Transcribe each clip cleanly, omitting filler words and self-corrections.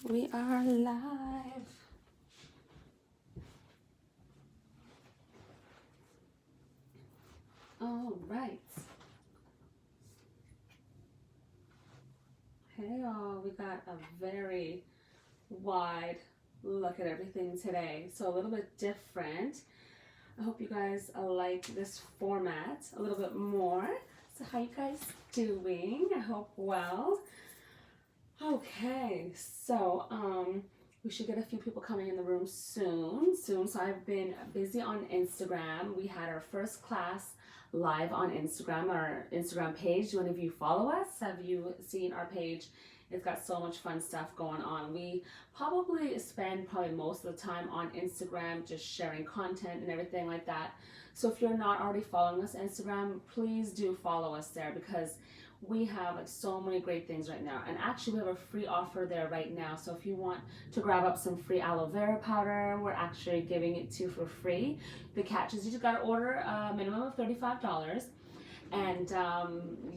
We are live. All right. Hey y'all, we got a very wide look at everything today. So a little bit different. I hope you guys like this format a little bit more. So how you guys doing? I hope well. Okay, so we should get a few people coming in the room soon. So I've been busy on Instagram. We had our first class live on Instagram, our Instagram page. Do any of you follow us? Have you seen our page? It's got so much fun stuff going on. We probably spend most of the time on Instagram just sharing content and everything like that. So if you're not already following us on Instagram, please do follow us there because we have like so many great things right now. And actually we have a free offer there right now. So if you want to grab up some free aloe vera powder, we're actually giving it to you for free. The catch is you just gotta order a minimum of $35. And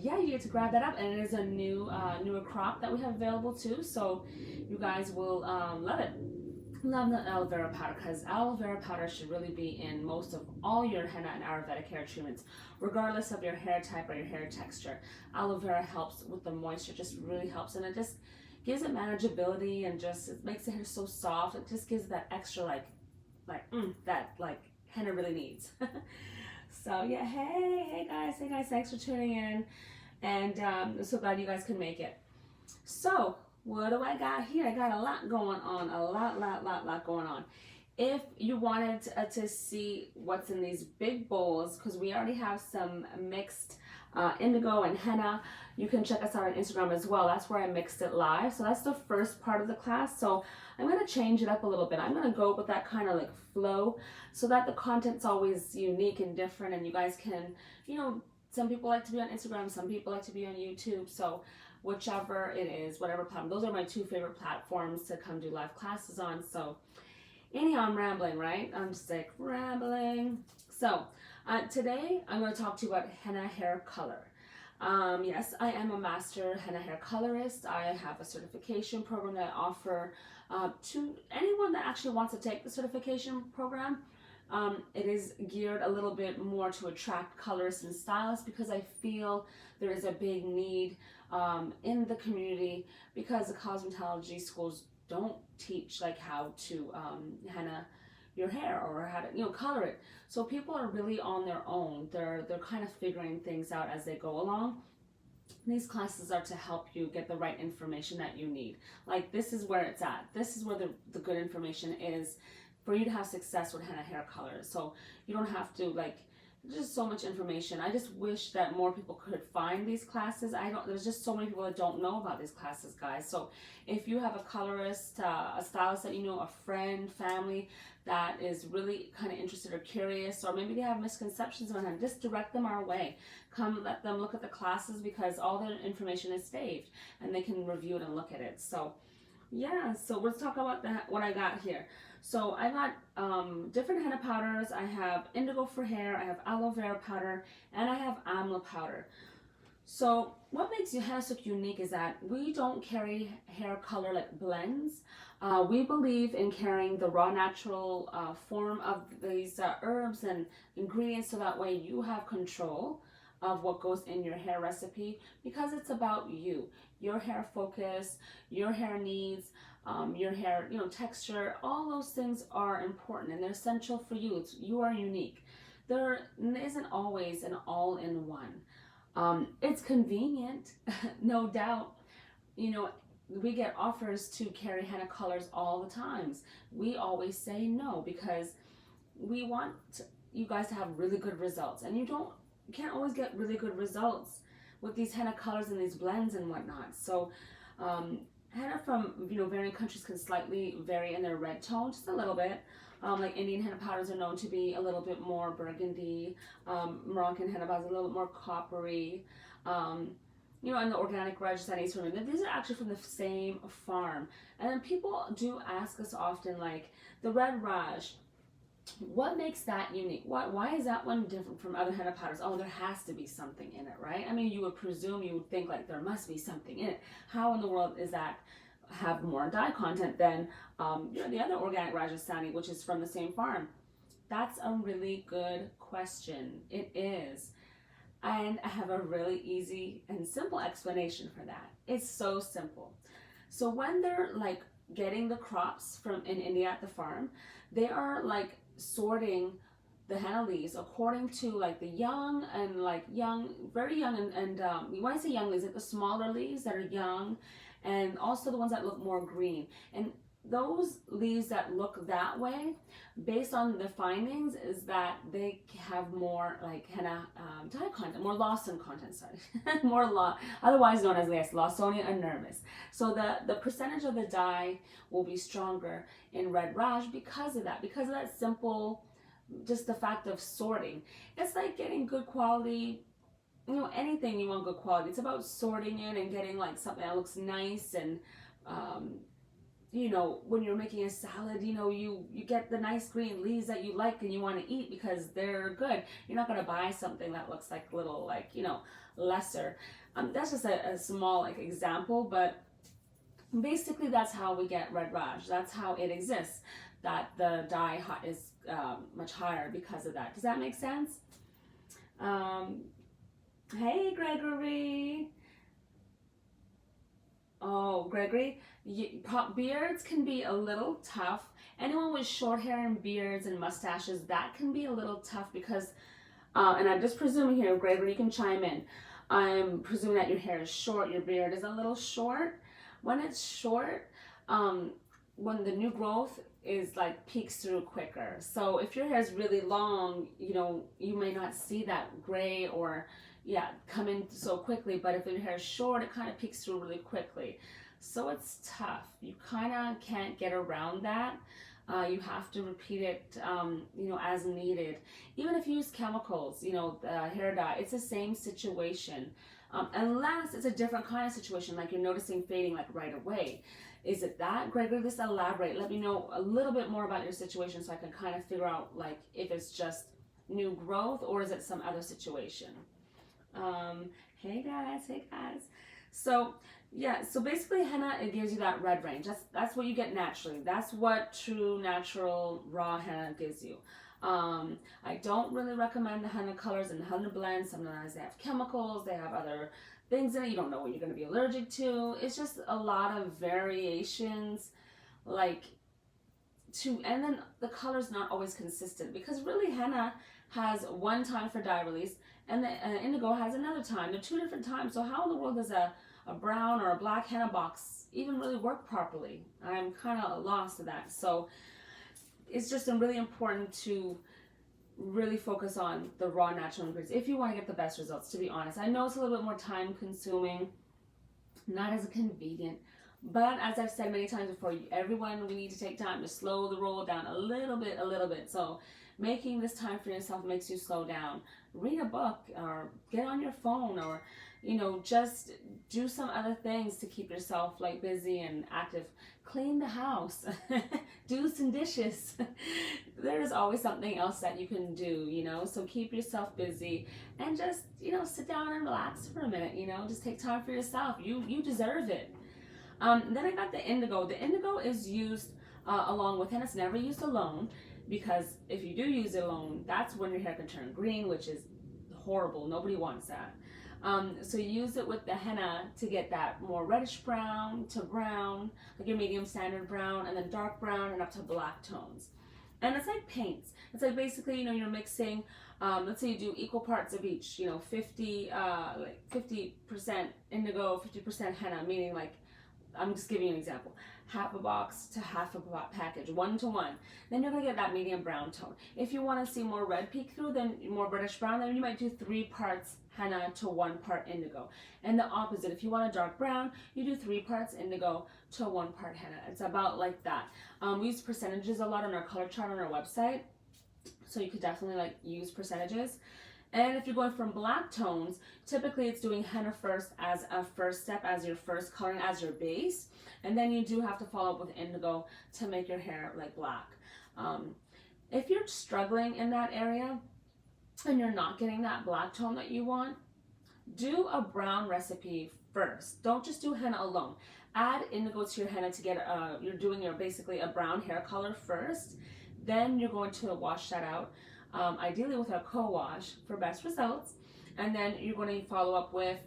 yeah, you get to grab that up, and it is a newer crop that we have available too. So you guys will love it. Love the aloe vera powder because aloe vera powder should really be in most of all your henna and Ayurvedic hair treatments, regardless of your hair type or your hair texture. Aloe vera helps with the moisture, just really helps, and it just gives it manageability and just it makes the hair so soft. It just gives that extra that henna really needs. So yeah, hey guys, thanks for tuning in, and I'm so glad you guys can make it. So what do I got here? I got a lot going on, a lot going on. If you wanted to see what's in these big bowls, because we already have some mixed indigo and henna, you can check us out on Instagram as well. That's where I mixed it live. So that's the first part of the class. So I'm going to change it up a little bit. I'm going to go with that kind of like flow so that the content's always unique and different, and you guys can, some people like to be on Instagram, some people like to be on YouTube. So whichever it is, whatever platform. Those are my two favorite platforms to come do live classes on. So anyhow, I'm rambling, right? I'm just like rambling. So today I'm going to talk to you about henna hair color. Yes, I am a master henna hair colorist. I have a certification program that I offer to anyone that actually wants to take the certification program. It is geared a little bit more to attract colorists and stylists because I feel there is a big need in the community because the cosmetology schools don't teach like how to henna your hair or how to color it. So people are really on their own. They're kind of figuring things out as they go along. These classes are to help you get the right information that you need. Like this is where it's at. This is where the good information is for you to have success with henna hair color. So you don't have to there's so much information. I just wish that more people could find these classes. There's just so many people that don't know about these classes, guys. So if you have a colorist, a stylist that you know, a friend, family that is really kind of interested or curious, or maybe they have misconceptions about henna, just direct them our way. Come let them look at the classes because all their information is saved and they can review it and look at it. So yeah, so let's talk about what I got here. So I got different henna powders. I have indigo for hair, I have aloe vera powder, and I have amla powder. So what makes HennaSooq unique is that we don't carry hair color like blends. We believe in carrying the raw natural form of these herbs and ingredients so that way you have control of what goes in your hair recipe because it's about you, your hair focus, your hair needs, your hair texture. All those things are important and they're essential for you. You are unique. There isn't always an all-in-one. It's convenient, no doubt. We get offers to carry henna colors all the times. We always say no because we want you guys to have really good results, and you can't always get really good results with these henna colors and these blends and whatnot. So henna from varying countries can slightly vary in their red tone just a little bit. Like Indian henna powders are known to be a little bit more burgundy. Moroccan henna powders are a little bit more coppery. And the organic Rajasthani women, these are actually from the same farm. And then people do ask us often, like the red Raj, what makes that unique? Why is that one different from other henna powders? Oh, there has to be something in it, right? I mean, you would think like there must be something in it. How in the world is that have more dye content than the other organic Rajasthani, which is from the same farm? That's a really good question. It is. And I have a really easy and simple explanation for that. It's so simple. So when they're like getting the crops from in India at the farm, they are like sorting the henna leaves according to like the young and like young, very young, and when I say young leaves, like the smaller leaves that are young, and also the ones that look more green. And those leaves that look that way, based on the findings, is that they have more like henna dye content, more lawson content, sorry, otherwise known as Lawsonia anermis. So the percentage of the dye will be stronger in red Raj because of that simple, just the fact of sorting. It's like getting good quality, anything you want good quality. It's about sorting it and getting like something that looks nice. And when you're making a salad, you get the nice green leaves that you like and you want to eat because they're good. You're not going to buy something that looks like little, like, lesser. That's just a small like example, but basically that's how we get red Raj. That's how it exists, that the dye is much higher because of that. Does that make sense? Hey, Gregory. Oh, Gregory, beards can be a little tough. Anyone with short hair and beards and mustaches, that can be a little tough because, and I'm just presuming here, Gregory, you can chime in. I'm presuming that your hair is short, your beard is a little short. When it's short, when the new growth is like peeks through quicker. So if your hair is really long, you may not see that gray or come in so quickly, but if your hair is short, it kind of peeks through really quickly. So it's tough. You kind of can't get around that. You have to repeat it, as needed. Even if you use chemicals, the hair dye, it's the same situation. Unless it's a different kind of situation, like you're noticing fading like right away. Is it that? Gregory, just elaborate. Let me know a little bit more about your situation so I can kind of figure out like if it's just new growth or is it some other situation. Hey guys. So basically henna, it gives you that red range. That's what you get naturally. That's what true natural raw henna gives you. I don't really recommend the henna colors and henna blends. Sometimes they have chemicals, they have other things in it. You don't know what you're going to be allergic to. It's just a lot of variations, and then the color's not always consistent because really henna has one time for dye release and the indigo has another time. They're two different times. So how in the world does a brown or a black henna box even really work properly? I'm kind of lost to that. So it's just really important to really focus on the raw natural ingredients if you want to get the best results, to be honest. I know it's a little bit more time consuming, not as convenient, but as I've said many times before, everyone, we need to take time to slow the roll down a little bit. So making this time for yourself makes you slow down. Read a book or get on your phone or, just do some other things to keep yourself like busy and active. Clean the house, do some dishes. There's always something else that you can do, so keep yourself busy and just, sit down and relax for a minute, just take time for yourself. You deserve it. Then I got the indigo. The indigo is used along with henna. It's never used alone because if you do use it alone, that's when your hair can turn green, which is horrible. Nobody wants that. So you use it with the henna to get that more reddish brown to brown, like your medium standard brown, and then dark brown and up to black tones. And it's like paints. It's like basically, you're mixing, let's say you do equal parts of each, 50% indigo, 50% henna, meaning like, I'm just giving you an example. Half a box to half a package, 1 to 1. Then you're gonna get that medium brown tone. If you wanna see more red peek through, then more reddish brown, then you might do 3 parts henna to 1 part indigo. And the opposite, if you want a dark brown, you do 3 parts indigo to 1 part henna. It's about like that. We use percentages a lot on our color chart on our website. So you could definitely like use percentages. And if you're going from black tones, typically it's doing henna first as a first step, as your first coloring, as your base. And then you do have to follow up with indigo to make your hair like black. If you're struggling in that area and you're not getting that black tone that you want, do a brown recipe first. Don't just do henna alone. add indigo to your henna to get, you're doing your basically a brown hair color first. Then you're going to wash that out, ideally with a co-wash for best results. And then you're going to follow up with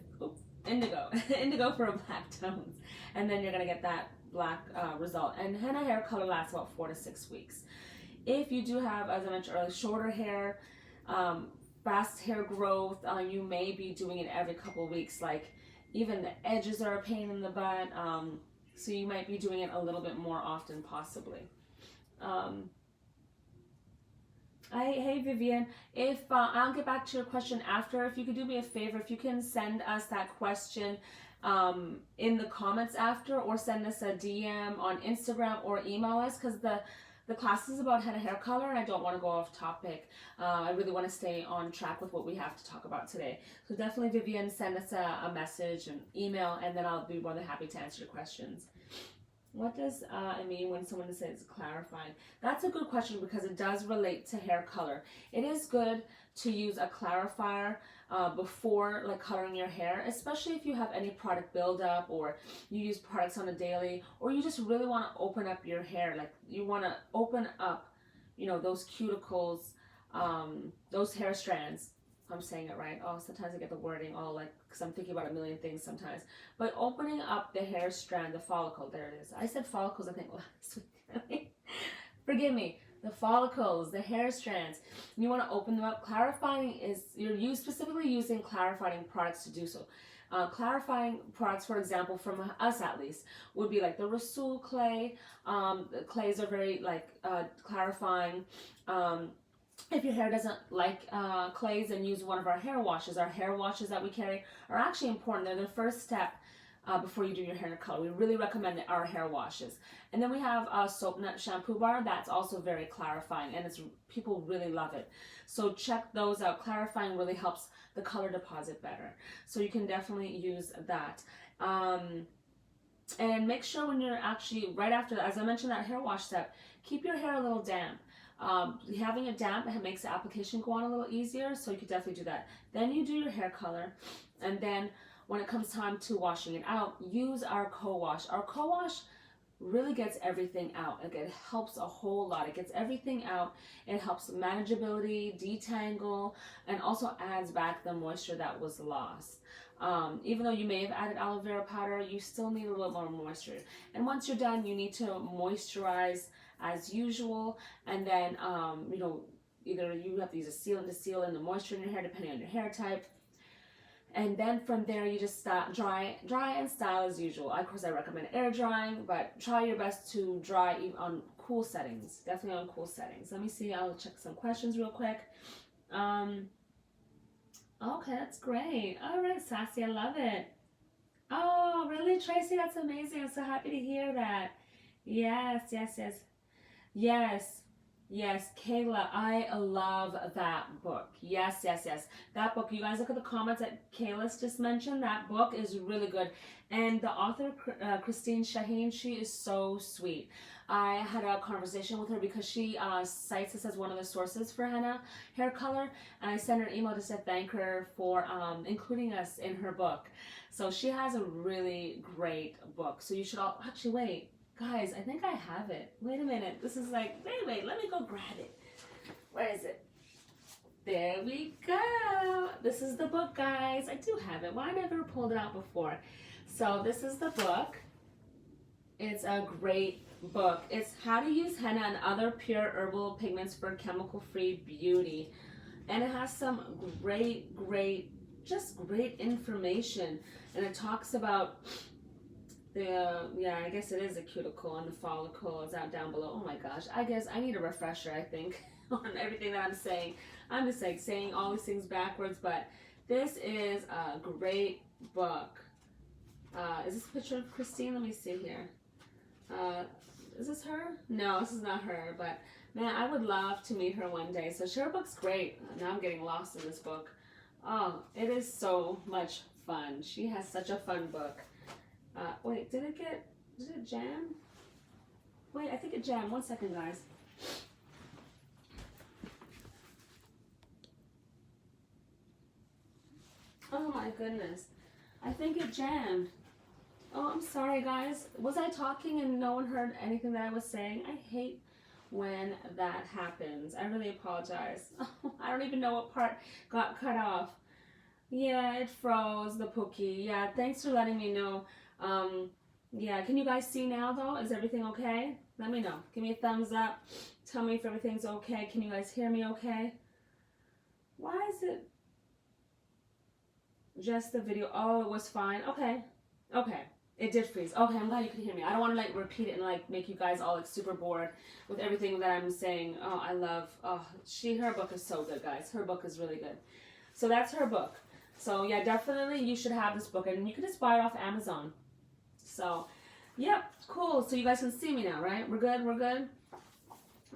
indigo, indigo for black tones. And then you're going to get that black result. And henna hair color lasts about 4 to 6 weeks. If you do have, as I mentioned earlier, shorter hair, fast hair growth, you may be doing it every couple of weeks. Like even the edges are a pain in the butt. So you might be doing it a little bit more often, possibly. Hey Vivian, if I'll get back to your question after. If you could do me a favor, if you can send us that question in the comments after, or send us a DM on Instagram or email us, because the class is about henna hair color and I don't want to go off topic. I really want to stay on track with what we have to talk about today. So definitely, Vivian, send us a message, an email, and then I'll be more than happy to answer your questions. What does it mean when someone says clarifying? That's a good question because it does relate to hair color. It is good to use a clarifier before like coloring your hair, especially if you have any product buildup, or you use products on a daily, or you just really want to open up your hair. Like you want to open up, you know, those cuticles, those hair strands. I'm saying it right. Oh, sometimes I get the wording all like, because I'm thinking about a million things sometimes. But opening up the hair strand, the follicle, there it is. I said follicles, I think last week. Forgive me. The follicles, the hair strands. You want to open them up. Clarifying is, you're specifically using clarifying products to do so. Clarifying products, for example, from us at least, would be like the HennaSooq clay. The clays are very like clarifying. If your hair doesn't like clays, then use one of our hair washes. Our hair washes that we carry are actually important. They're the first step before you do your hair color. We really recommend our hair washes. And then we have a soap nut shampoo bar that's also very clarifying, and people really love it. So check those out. Clarifying really helps the color deposit better. So you can definitely use that. And make sure when you're actually, right after, as I mentioned, that hair wash step, keep your hair a little damp. Having it damp makes the application go on a little easier, so you could definitely do that. Then you do your hair color, and then when it comes time to washing it out, use our co-wash. Our co-wash really gets everything out. Like, it helps a whole lot. It gets everything out. It helps manageability, detangle, and also adds back the moisture that was lost. Even though you may have added aloe vera powder, you still need a little more moisture. And once you're done, you need to moisturize as usual, and then you know, either you have to use a sealant to seal in the moisture in your hair depending on your hair type, and then from there you just dry and style as usual. Of course, I recommend air drying, but try your best to dry even on cool settings. Definitely on cool settings. Let me see, I'll check some questions real quick. Okay, that's great. All right, Sassy, I love it. Oh, really, Tracy? That's amazing. I'm so happy to hear that. Yes, yes, yes. Yes, yes, Kayla, I love that book. Yes, yes, yes. That book, you guys look at the comments that Kayla's just mentioned. That book is really good. And the author, Christine Shaheen, she is so sweet. I had a conversation with her because she cites this as one of the sources for henna hair color. And I sent her an email just to thank her for including us in her book. So she has a really great book. So you should all, actually wait. Guys, I think I have it. Wait a minute. This is like, wait, let me go grab it. Where is it? There we go. This is the book, guys. I do have it. Why I never pulled it out before? So this is the book. It's a great book. It's How to Use Henna and Other Pure Herbal Pigments for Chemical-Free Beauty. And it has some great information. And it talks about I guess it is a cuticle and the follicle is out down below. Oh my gosh, I guess I need a refresher, I think, on everything that I'm saying. I'm just like saying all these things backwards, but this is a great book. Is this a picture of Christine? Let me see here. Is this her? No, this is not her, but man, I would love to meet her one day. So her book's great. Now I'm getting lost in this book. Oh, it is so much fun. She has such a fun book. Wait, did it jam? Wait, I think it jammed. 1 second, guys. Oh my goodness. I think it jammed. Oh, I'm sorry, guys. Was I talking and no one heard anything that I was saying? I hate when that happens. I really apologize. I don't even know what part got cut off. Yeah, it froze, the Pookie. Yeah, thanks for letting me know. Yeah, can you guys see now, though? Is everything okay? Let me know. Give me a thumbs up. Tell me if everything's okay. Can you guys hear me okay? Why is it just the video? Oh, it was fine. Okay. Okay. It did freeze. Okay, I'm glad you could hear me. I don't want to like repeat it and like make you guys all like super bored with everything that I'm saying. Oh, I love, her book is so good, guys. Her book is really good. So that's her book. So yeah, definitely you should have this book, and you can just buy it off Amazon. So, yep, cool. So you guys can see me now, right? We're good, we're good?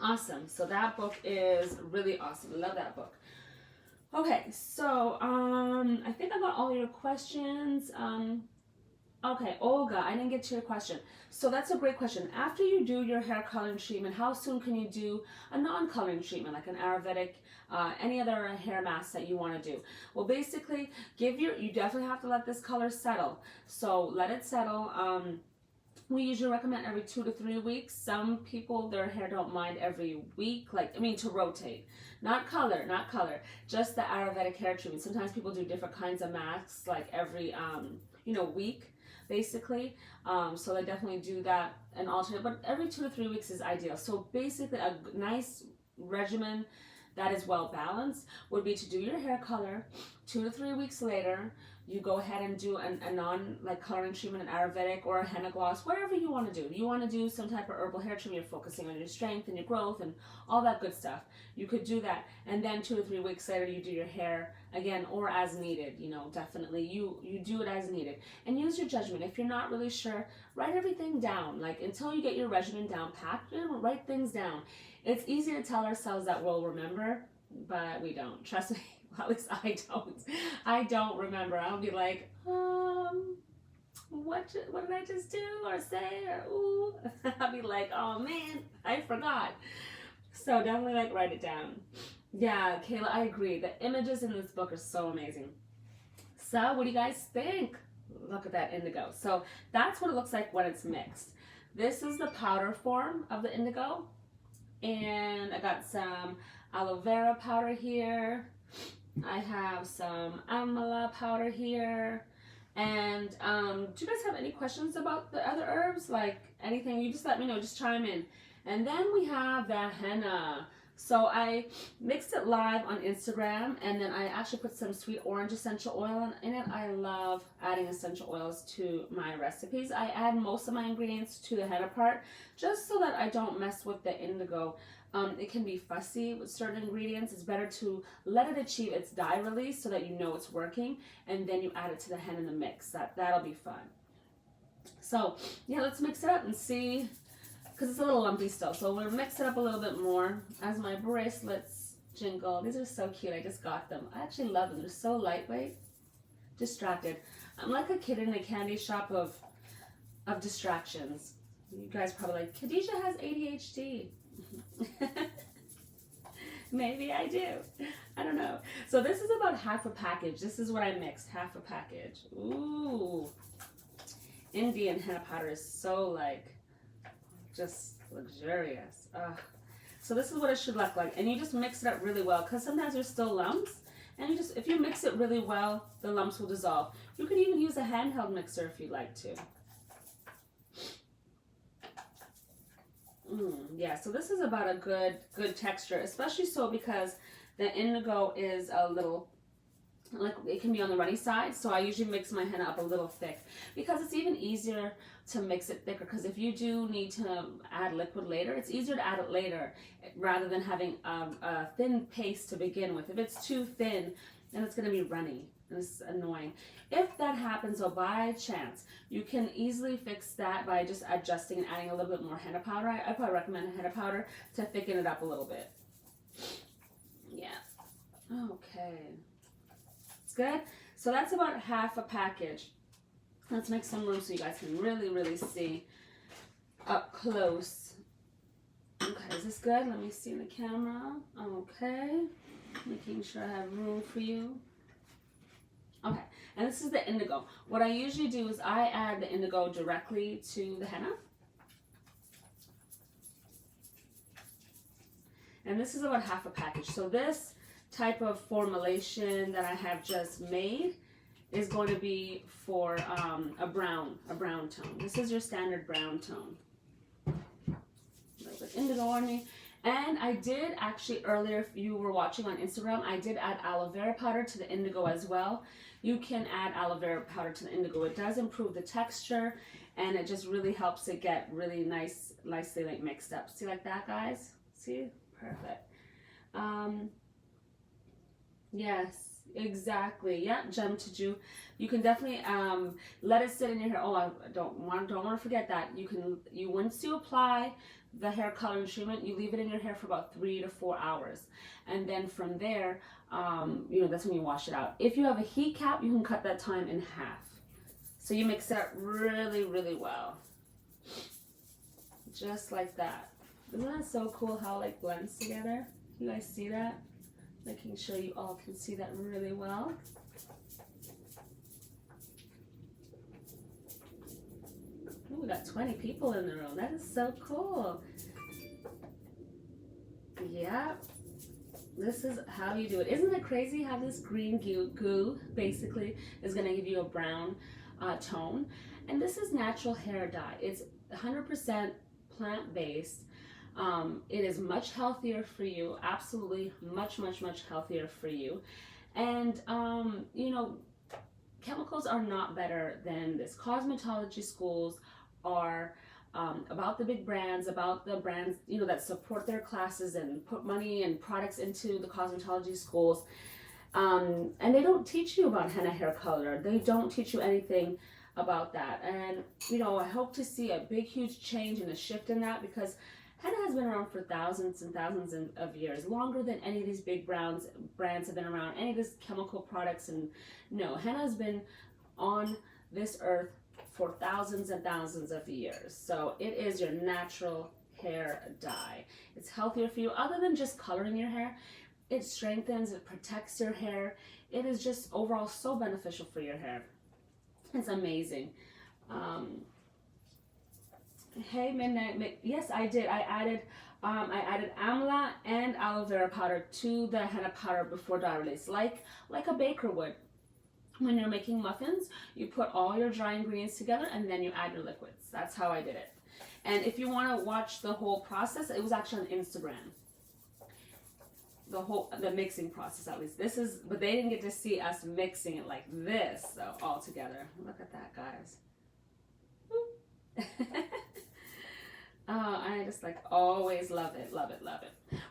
Awesome. So that book is really awesome. I love that book. Okay, so I think I got all your questions. Okay, Olga, I didn't get to your question. So that's a great question. After you do your hair coloring treatment, how soon can you do a non-coloring treatment, like an Ayurvedic, any other hair mask that you want to do? Well, basically, you definitely have to let this color settle. So let it settle. We usually recommend every 2 to 3 weeks. Some people, their hair don't mind every week, to rotate. Not color, just the Ayurvedic hair treatment. Sometimes people do different kinds of masks, like every, week, basically. So they definitely do that and alternate, but every 2 to 3 weeks is ideal. So basically a nice regimen that is well balanced would be to do your hair color. 2 to 3 weeks later, you go ahead and do a non-coloring treatment, an Ayurvedic or a henna gloss, whatever you want to do. You want to do some type of herbal hair treatment, you're focusing on your strength and your growth and all that good stuff. You could do that. And then 2 to 3 weeks later, you do your hair again, or as needed. Definitely you do it as needed. And use your judgment. If you're not really sure, write everything down. Until you get your regimen down packed, write things down. It's easy to tell ourselves that we'll remember, but we don't. Trust me. Well, at least I don't. I don't remember. I'll be like, what did I just do or say or ooh? I'll be like, oh man, I forgot. So definitely write it down. Yeah, Kayla, I agree. The images in this book are so amazing. So what do you guys think? Look at that indigo. So that's what it looks like when it's mixed. This is the powder form of the indigo. And I got some aloe vera powder here. I have some Amla powder here. And do you guys have any questions about the other herbs? Like anything, you just let me know, just chime in. And then we have the henna. So I mixed it live on Instagram, and then I actually put some sweet orange essential oil in it. I love adding essential oils to my recipes. I add most of my ingredients to the henna part, just so that I don't mess with the indigo. It can be fussy with certain ingredients. It's better to let it achieve its dye release so that you know it's working, and then you add it to the henna in the mix. That'll be fun. So yeah, let's mix it up and see, because it's a little lumpy still. So we'll mix it up a little bit more as my bracelets jingle. These are so cute. I just got them. I actually love them. They're so lightweight. Distracted. I'm like a kid in a candy shop of distractions. You guys probably like, Khadijah has ADHD. Maybe I do. I don't know. So this is about half a package. This is what I mixed. Half a package. Ooh. Indian henna powder is so just luxurious. So this is what it should look like. And you just mix it up really well, because sometimes there's still lumps. And if you mix it really well, the lumps will dissolve. You can even use a handheld mixer if you'd like to. Yeah, so this is about a good texture, especially so because the indigo is a little, it can be on the runny side. So I usually mix my henna up a little thick, because it's even easier to mix it thicker, because if you do need to add liquid later, it's easier to add it later rather than having a thin paste to begin with. If it's too thin, then it's going to be runny and it's annoying. If that happens, or by chance, you can easily fix that by just adjusting and adding a little bit more henna powder. I probably recommend henna powder to thicken it up a little bit. Yeah. Okay. It's good. So that's about half a package. Let's make some room so you guys can really see up close. Okay, is this good? Let me see in the camera. Okay. Making sure I have room for you. Okay. And this is the indigo. What I usually do is I add the indigo directly to the henna. And this is about half a package. So this type of formulation that I have just made is going to be for a brown tone. This is your standard brown tone. A little bit indigo on me. And I did actually earlier, if you were watching on Instagram, I did add aloe vera powder to the indigo as well. You can add aloe vera powder to the indigo. It does improve the texture, and it just really helps it get really nicely like mixed up. See like that, guys? See? Perfect. Yes, exactly. Yeah, gem to Jew. You can definitely let it sit in your hair. Oh, I don't want to forget that. Once you apply the hair coloring treatment, you leave it in your hair for about 3 to 4 hours, and then from there, that's when you wash it out. If you have a heat cap, you can cut that time in half. So you mix it up really, really well, just like that. Isn't that so cool how it like blends together? You guys see that? Making sure you all can see that really well. Ooh, we got 20 people in the room. That is so cool. Yeah, this is how you do it. Isn't it crazy how this green goo basically is going to give you a brown tone? And this is natural hair dye. It's 100% plant-based. It is much healthier for you, absolutely much healthier for you. And, chemicals are not better than this. Cosmetology schools are about the big brands, about the brands, that support their classes and put money and products into the cosmetology schools. And they don't teach you about henna hair color. They don't teach you anything about that. And, I hope to see a big, huge change and a shift in that, because henna has been around for thousands and thousands of years, longer than any of these big brands have been around, any of these chemical products. And no, henna has been on this earth for thousands and thousands of years. So it is your natural hair dye. It's healthier for you. Other than just coloring your hair, it strengthens, it protects your hair. It is just overall so beneficial for your hair. It's amazing. Hey, Midnight. Yes, I did. I added Amla and aloe vera powder to the henna powder before dye release, like a baker would. When you're making muffins, you put all your dry ingredients together and then you add your liquids. That's how I did it. And if you want to watch the whole process, it was actually on Instagram. The mixing process, at least. But they didn't get to see us mixing it like this, though, all together. Look at that, guys. I just always love it.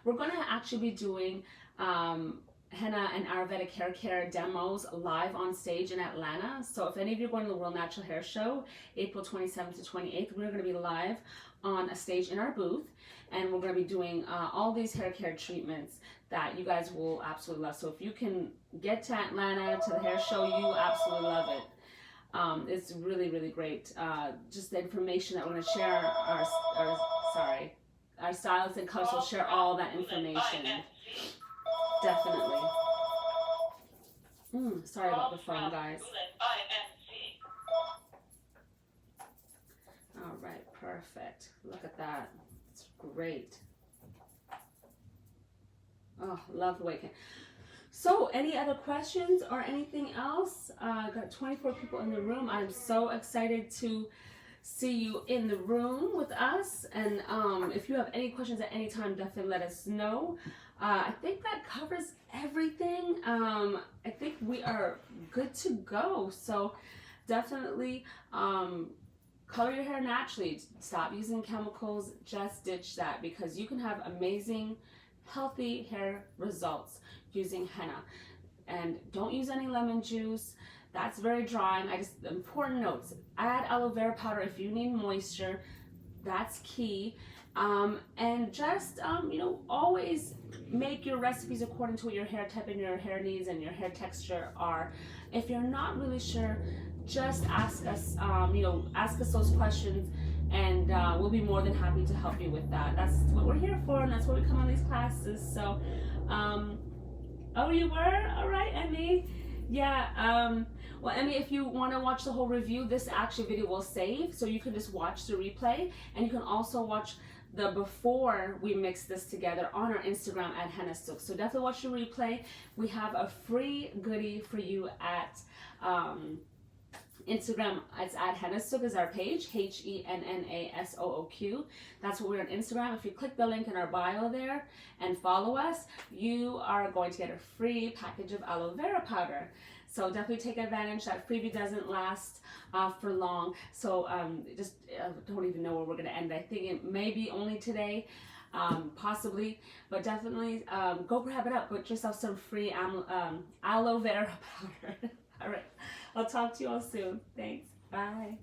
We're going to actually be doing henna and Ayurvedic hair care demos live on stage in Atlanta. So if any of you are going to the World Natural Hair Show, April 27th to 28th, we're going to be live on a stage in our booth, and we're going to be doing all these hair care treatments that you guys will absolutely love. So if you can get to Atlanta to the hair show, you absolutely love it. It's really, really great. Just the information that we're going to share, our stylists and colors will share all that information. Definitely. Sorry about the phone, guys. All right, perfect. Look at that. It's great. Oh, love the way it came. So, any other questions or anything else? Got 24 people in the room. I'm so excited to see you in the room with us. And if you have any questions at any time, definitely let us know. I think that covers everything. I think we are good to go. So, definitely color your hair naturally. Stop using chemicals. Just ditch that, because you can have amazing, healthy hair results using henna. And don't use any lemon juice. That's very drying. Important notes: add aloe vera powder if you need moisture. That's key. And just always make your recipes according to what your hair type and your hair needs and your hair texture are. If you're not really sure, just ask us. Ask us those questions, and we'll be more than happy to help you with that. That's what we're here for, and that's why we come on these classes. So, oh, you were? All right, Emmy. Yeah, well, Emmy, if you want to watch the whole review, this actually video will save, so you can just watch the replay, and you can also watch the before we mix this together on our Instagram at HennaSooq. So definitely watch the replay. We have a free goodie for you at Instagram. It's at HennaSooq is our page, HennaSooq. That's what we're on Instagram. If you click the link in our bio there and follow us, you are going to get a free package of aloe vera powder. So definitely take advantage. That freebie doesn't last for long. So just don't even know where we're going to end. I think it may be only today, possibly, but definitely go grab it up. Put yourself some free aloe vera powder. All right. I'll talk to you all soon. Thanks. Bye.